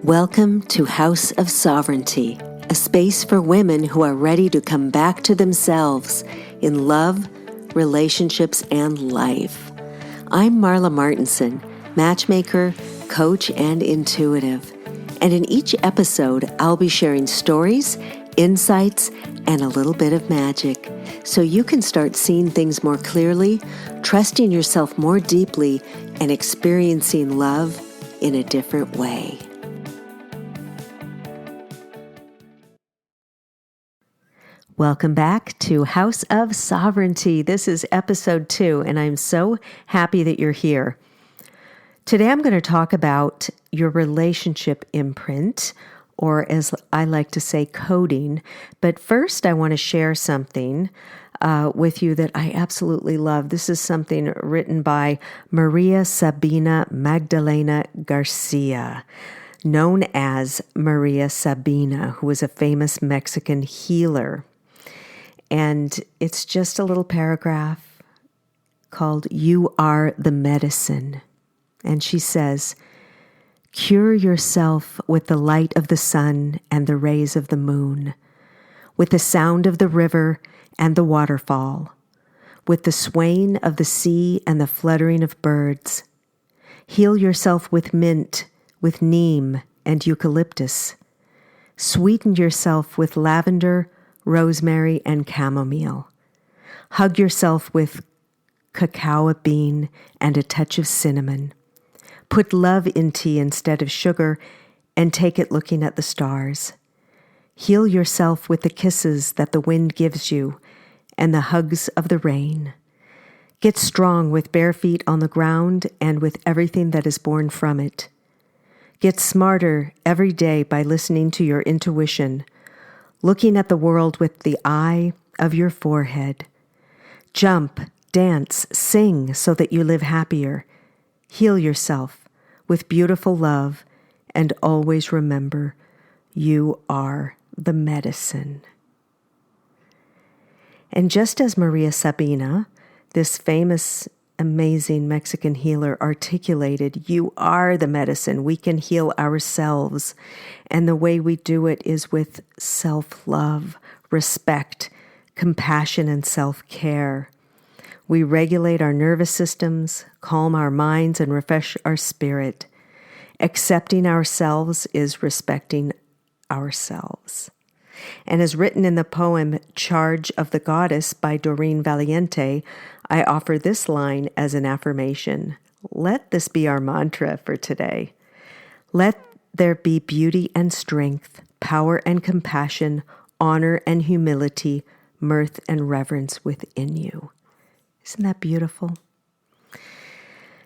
Welcome to House of Sovereignty, a space for women who are ready to come back to themselves in love, relationships, and life. I'm Marla Martinson, matchmaker, coach, and intuitive. And in each episode, I'll be sharing stories, insights, and a little bit of magic so you can start seeing things more clearly, trusting yourself more deeply, and experiencing love in a different way. Welcome back to House of Sovereignty. This is episode 2, and I'm so happy that you're here. Today I'm going to talk about your relationship imprint, or as I like to say, coding. But first, I want to share something with you that I absolutely love. This is something written by Maria Sabina Magdalena Garcia, known as Maria Sabina, who was a famous Mexican healer. And it's just a little paragraph called "You Are the Medicine." And she says, "Cure yourself with the light of the sun and the rays of the moon, with the sound of the river and the waterfall, with the swaying of the sea and the fluttering of birds. Heal yourself with mint, with neem and eucalyptus. Sweeten yourself with lavender, rosemary, and chamomile. Hug yourself with cacao bean and a touch of cinnamon. Put love in tea instead of sugar and take it looking at the stars. Heal yourself with the kisses that the wind gives you and the hugs of the rain. Get strong with bare feet on the ground and with everything that is born from it. Get smarter every day by listening to your intuition, looking at the world with the eye of your forehead. Jump, dance, sing so that you live happier. Heal yourself with beautiful love and always remember you are the medicine." And just as Maria Sabina, this famous, amazing Mexican healer, articulated, you are the medicine. We can heal ourselves. And the way we do it is with self-love, respect, compassion, and self-care. We regulate our nervous systems, calm our minds, and refresh our spirit. Accepting ourselves is respecting ourselves. And as written in the poem Charge of the Goddess by Doreen Valiente, I offer this line as an affirmation. Let this be our mantra for today. Let there be beauty and strength, power and compassion, honor and humility, mirth and reverence within you. Isn't that beautiful?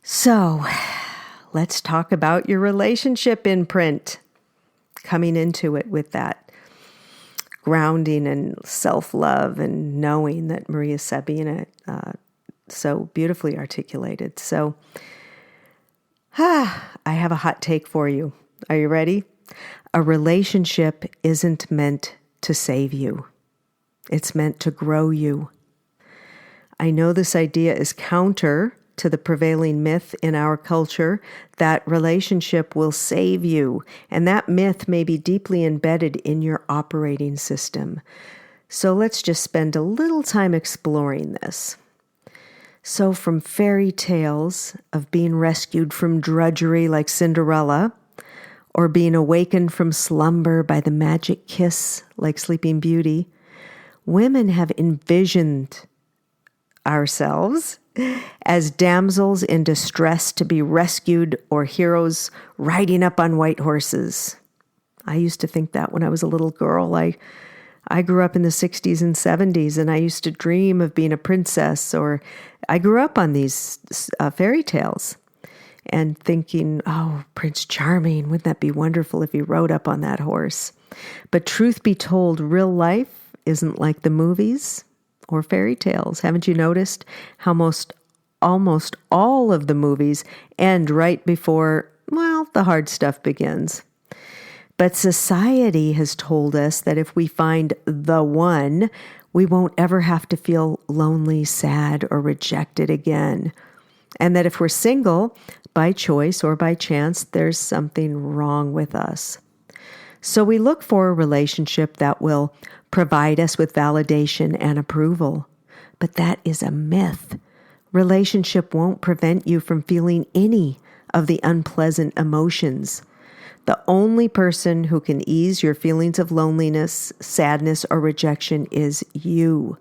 So, let's talk about your relationship imprint. Coming into it with that grounding and self-love and knowing that Maria Sabina so beautifully articulated. So, I have a hot take for you. Are you ready? A relationship isn't meant to save you. It's meant to grow you. I know this idea is counter to the prevailing myth in our culture that relationship will save you, and that myth may be deeply embedded in your operating system. So let's just spend a little time exploring this. So from fairy tales of being rescued from drudgery like Cinderella, or being awakened from slumber by the magic kiss like Sleeping Beauty, women have envisioned ourselves as damsels in distress to be rescued or heroes riding up on white horses. I used to think that when I was a little girl. I grew up in the 60s and 70s, and I used to dream of being a princess, or I grew up on these fairy tales and thinking, oh, Prince Charming, wouldn't that be wonderful if he rode up on that horse? But truth be told, real life isn't like the movies or fairy tales. Haven't you noticed how almost all of the movies end right before, the hard stuff begins? But society has told us that if we find the one, we won't ever have to feel lonely, sad, or rejected again. And that if we're single, by choice or by chance, there's something wrong with us. So we look for a relationship that will provide us with validation and approval. But that is a myth. Relationship won't prevent you from feeling any of the unpleasant emotions. The only person who can ease your feelings of loneliness, sadness, or rejection is you.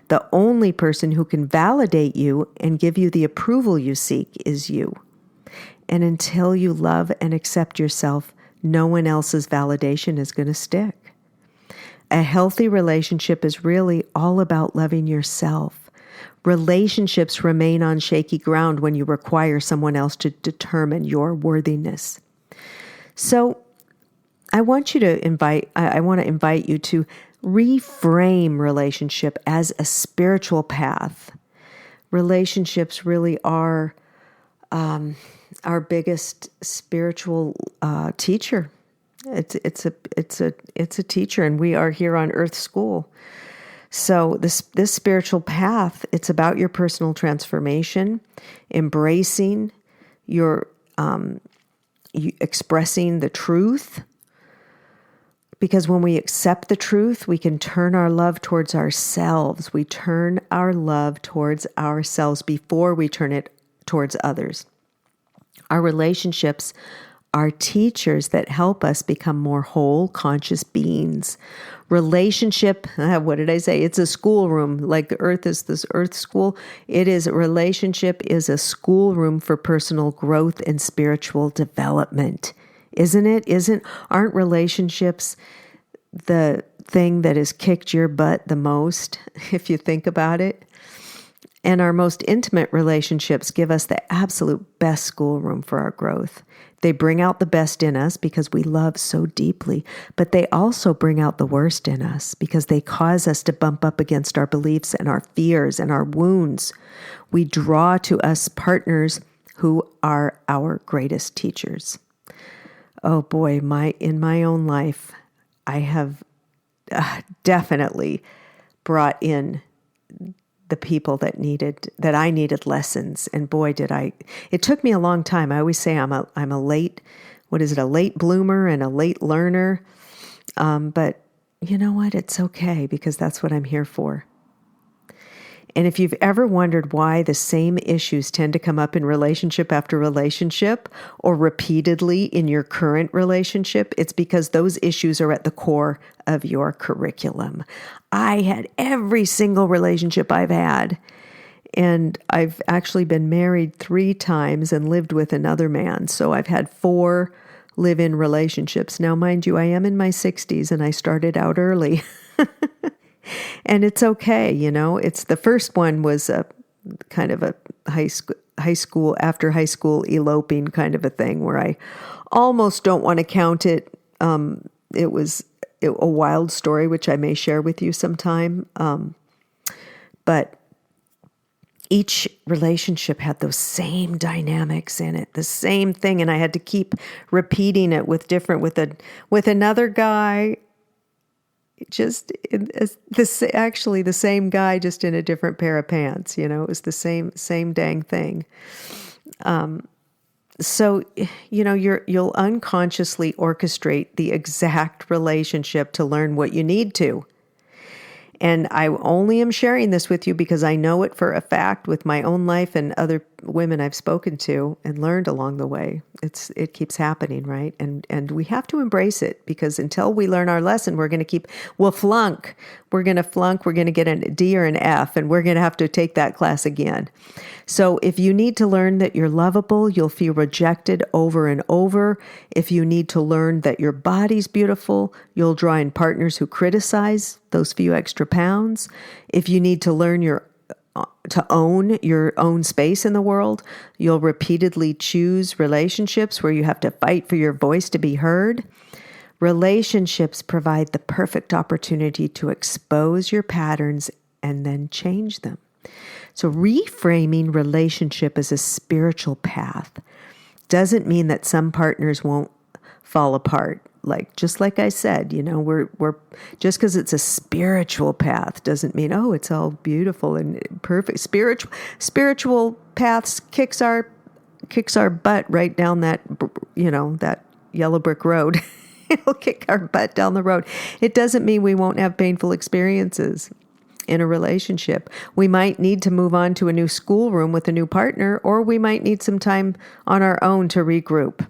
The only person who can validate you and give you the approval you seek is you. And until you love and accept yourself, no one else's validation is going to stick. A healthy relationship is really all about loving yourself. Relationships remain on shaky ground when you require someone else to determine your worthiness. So I want to invite you to reframe relationship as a spiritual path. Relationships really are our biggest spiritual teacher. It's a teacher, and we are here on Earth School. So this spiritual path, it's about your personal transformation, embracing your expressing the truth. Because when we accept the truth, we can turn our love towards ourselves. We turn our love towards ourselves before we turn it towards others. Our relationships are teachers that help us become more whole, conscious beings. Relationship, what did I say? It's a schoolroom. Like the earth is this earth school. Relationship is a schoolroom for personal growth and spiritual development. Isn't it? Aren't relationships the thing that has kicked your butt the most, if you think about it? And our most intimate relationships give us the absolute best schoolroom for our growth. They bring out the best in us because we love so deeply, but they also bring out the worst in us because they cause us to bump up against our beliefs and our fears and our wounds. We draw to us partners who are our greatest teachers. Oh boy, in my own life, I have definitely brought in the people that I needed lessons. And boy, it took me a long time. I always say I'm a late bloomer and a late learner. But you know what? It's okay because that's what I'm here for. And if you've ever wondered why the same issues tend to come up in relationship after relationship or repeatedly in your current relationship, it's because those issues are at the core of your curriculum. I had every single relationship I've had, and I've actually been married 3 times and lived with another man. So I've had 4 live-in relationships. Now, mind you, I am in my 60s and I started out early. And it's okay, It's the first one was a kind of a after high school eloping kind of a thing where I almost don't want to count it. It was a wild story, which I may share with you sometime. But each relationship had those same dynamics in it, the same thing, and I had to keep repeating it with another guy. Actually the same guy, just in a different pair of pants. It was the same dang thing. So you'll unconsciously orchestrate the exact relationship to learn what you need to. And I only am sharing this with you because I know it for a fact with my own life and other women I've spoken to and learned along the way. It keeps happening, right? And we have to embrace it because until we learn our lesson, we'll flunk. We're going to flunk. We're going to get a D or an F, and we're going to have to take that class again. So if you need to learn that you're lovable, you'll feel rejected over and over. If you need to learn that your body's beautiful, you'll draw in partners who criticize those few extra pounds. If you need to learn to own your own space in the world, you'll repeatedly choose relationships where you have to fight for your voice to be heard. Relationships provide the perfect opportunity to expose your patterns and then change them. So reframing relationship as a spiritual path doesn't mean that some partners won't fall apart. just like I said, we're just because it's a spiritual path doesn't mean, oh, it's all beautiful and perfect. Spiritual paths kicks our butt right down that, that yellow brick road. It'll kick our butt down the road. It doesn't mean we won't have painful experiences in a relationship. We might need to move on to a new schoolroom with a new partner, or we might need some time on our own to regroup.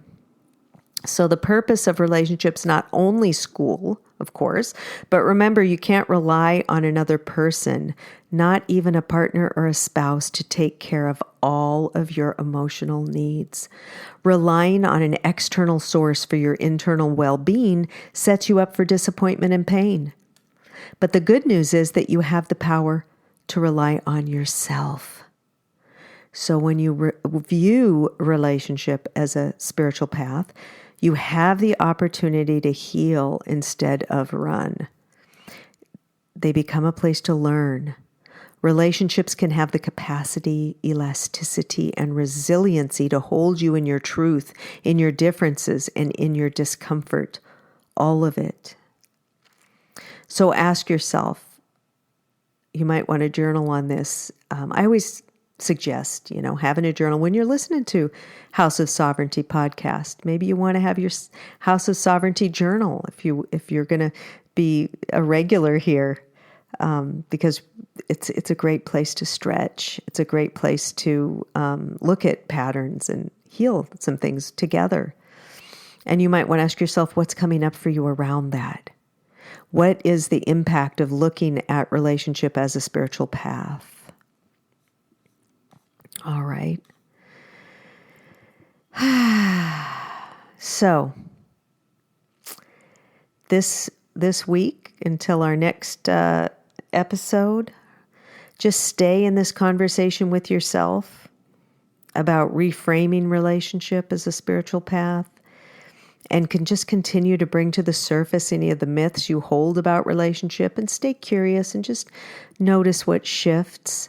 So the purpose of relationships, not only school, of course, but remember, you can't rely on another person, not even a partner or a spouse, to take care of all of your emotional needs. Relying on an external source for your internal well-being sets you up for disappointment and pain. But the good news is that you have the power to rely on yourself. So when you view relationship as a spiritual path, you have the opportunity to heal instead of run. They become a place to learn. Relationships can have the capacity, elasticity, and resiliency to hold you in your truth, in your differences, and in your discomfort. All of it. So ask yourself, you might want to journal on this. I always suggest, having a journal when you're listening to House of Sovereignty podcast. Maybe you want to have your House of Sovereignty journal if you're going to be a regular here, because it's a great place to stretch. It's a great place to look at patterns and heal some things together. And you might want to ask yourself, what's coming up for you around that? What is the impact of looking at relationship as a spiritual path? All right. So this week, until our next episode, just stay in this conversation with yourself about reframing relationship as a spiritual path, and can just continue to bring to the surface any of the myths you hold about relationship, and stay curious and just notice what shifts,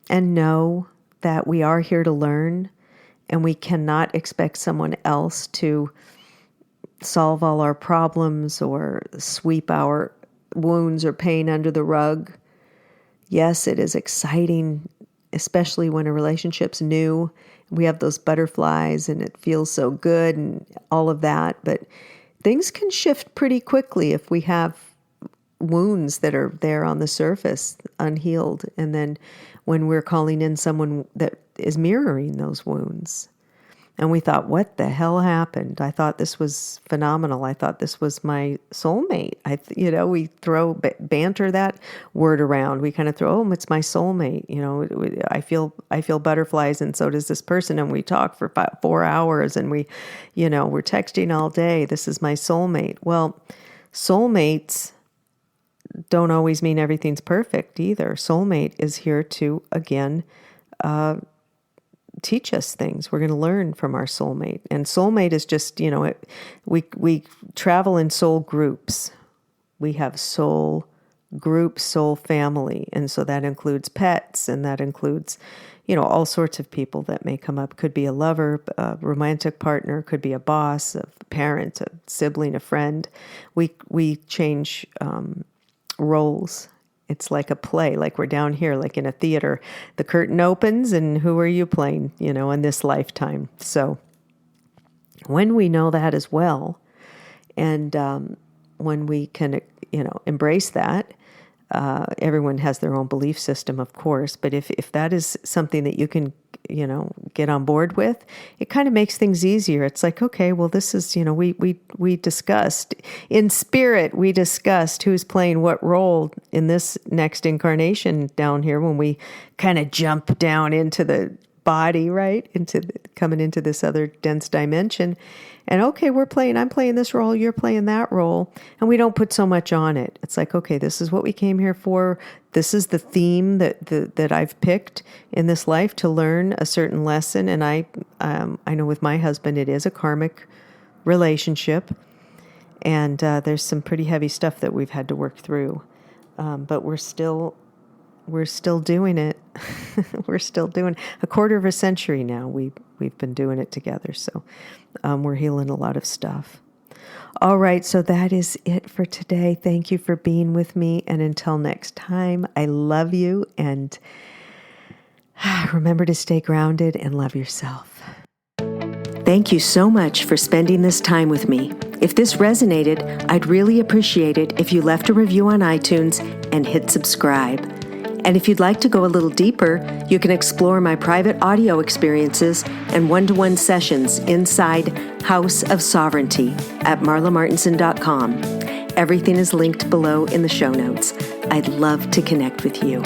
and know that we are here to learn, and we cannot expect someone else to solve all our problems or sweep our wounds or pain under the rug. Yes, it is exciting, especially when a relationship's new. We have those butterflies and it feels so good and all of that, but things can shift pretty quickly if we have wounds that are there on the surface, unhealed, and then when we're calling in someone that is mirroring those wounds. And we thought, what the hell happened? I thought this was phenomenal. I thought this was my soulmate. We throw banter that word around. We kind of throw, oh, it's my soulmate. I feel butterflies, and so does this person. And we talk for 4 hours, and we're texting all day. This is my soulmate. Well, soulmates don't always mean everything's perfect either. Soulmate is here to, again, teach us things. We're going to learn from our soulmate. And soulmate is just, we travel in soul groups. We have soul group, soul family. And so that includes pets, and that includes, all sorts of people that may come up. Could be a lover, a romantic partner, could be a boss, a parent, a sibling, a friend. We change roles. It's like a play, like we're down here, like in a theater. The curtain opens, and who are you playing, in this lifetime? So when we know that as well, and when we can, embrace that, everyone has their own belief system, of course, but if that is something that you can, get on board with, it kind of makes things easier. It's like, okay, well, this is, we discussed in spirit, we discussed who's playing what role in this next incarnation down here when we kind of jump down into the body, right? Coming into this other dense dimension. And okay, I'm playing this role, you're playing that role, and we don't put so much on it. It's like, okay, this is what we came here for. This is the theme that I've picked in this life to learn a certain lesson. And I know with my husband, it is a karmic relationship, and there's some pretty heavy stuff that we've had to work through, but we're still doing it. We're still doing a quarter of a century now. We've been doing it together. So we're healing a lot of stuff. All right, so that is it for today. Thank you for being with me. And until next time, I love you. And remember to stay grounded and love yourself. Thank you so much for spending this time with me. If this resonated, I'd really appreciate it if you left a review on iTunes and hit subscribe. And if you'd like to go a little deeper, you can explore my private audio experiences and one-to-one sessions inside House of Sovereignty at marlamartinson.com. Everything is linked below in the show notes. I'd love to connect with you.